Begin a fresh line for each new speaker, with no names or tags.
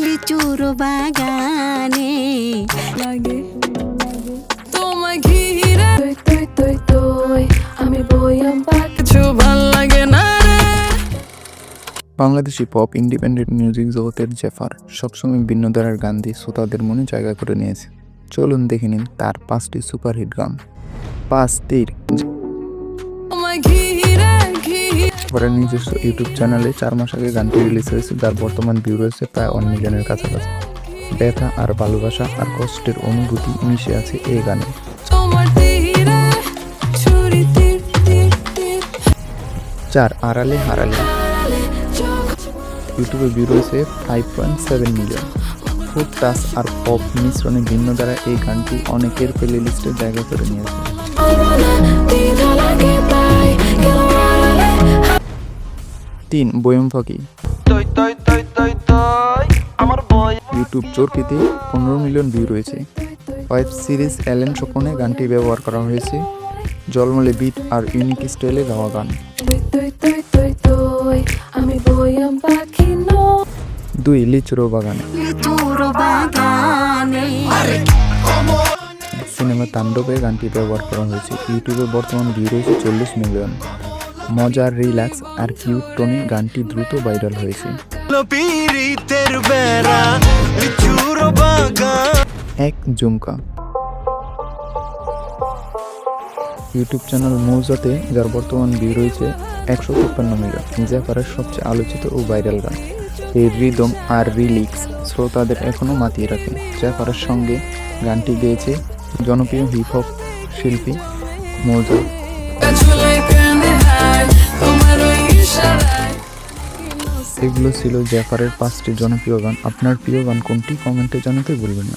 লিচুর বাগানে
লাগে তোমায় ঘিরে তুই তুই তুই আমি বইয়াম কিছু ভাল লাগে না রে।
বাংলাদেশি পপ ইন্ডিপেন্ডেন্ট মিউজিক জগতের জেফার সবসময় ভিন্ন ধারার গান দিয়ে শ্রোতাদের মনে জায়গা করে নিয়েছে। চলুন দেখে নিন তার 5টি সুপারহিট গান। 5 তীর
তোমায় ঘিরে ঘিরে
জেফারের নিজস্ব ইউটিউব চ্যানেলে 4 মাস আগে গানটি রিলিজ হয়েছে, যার বর্তমান ভিউ রয়েছে প্রায় 1 মিলিয়নের কাছাকাছি। ব্যথা আর ভালোবাসা আর কষ্টের অনুভূতি মিশে আছে এই গানে।
তোমার তীরে ছুরি তীর তীর তীর
4 আড়ালে হারালে
চোখ
ইউটিউবে ভিউ রয়েছে 5.7 মিলিয়ন। ফুড টাচ আর পপ মিশ্রণে ভিন্ন দ্বারা এই গানটি অনেকের প্লে লিস্টে জায়গা করে নিয়েছে।
দিনা লাগে তাই কেন আড়ালে
3 বয়ম ফাঁকি
তৈ তৈ তৈ তৈ তৈ আমার বয়
ইউটিউব চরকিতে 15 মিলিয়ন ভিউ রয়েছে। ওয়েব সিরিজ অ্যালেন স্বপনে গানটি ব্যবহার করা হয়েছে। জলমলে বিট আর ইউনিক স্টাইলে গাওয়া গান।
তুই তুই তুই তুই তুই আমি বইয়াম পাখি নো
2 লিচুর বাগানে
লিচুর বাগানে
সিনেমা তাণ্ডবে গানটি ব্যবহার করা হয়েছে। ইউটিউবে বর্তমান ভিউ রয়েছে 40 মিলিয়ন। মজার, রিল্যাক্স আর কিউট টোনে গানটি দ্রুত ভাইরাল হয়েছে।
পীরিতের বেড়া লিচুর বাগান
1 ঝুমকা ইউটিউব চ্যানেল মৌজাতে, যার বর্তমান ভিউ রয়েছে 153 মিলিয়ন। জেফারের সবচেয়ে আলোচিত ও ভাইরাল গান। এই রিদম আর রিলিক্স শ্রোতাদের এখনও মাতিয়ে রাখে। জেফারের সঙ্গে গানটি গেয়েছে জনপ্রিয় হিপ হপ শিল্পী মৌজা।
চলে কানে হায় তোমার ওই ইশারায়
এগুলো ছিল জেফারের 5টি জনপ্রিয় গান। আপনার প্রিয় গান কোনটি কমেন্টে জানাতে ভুলবেন না।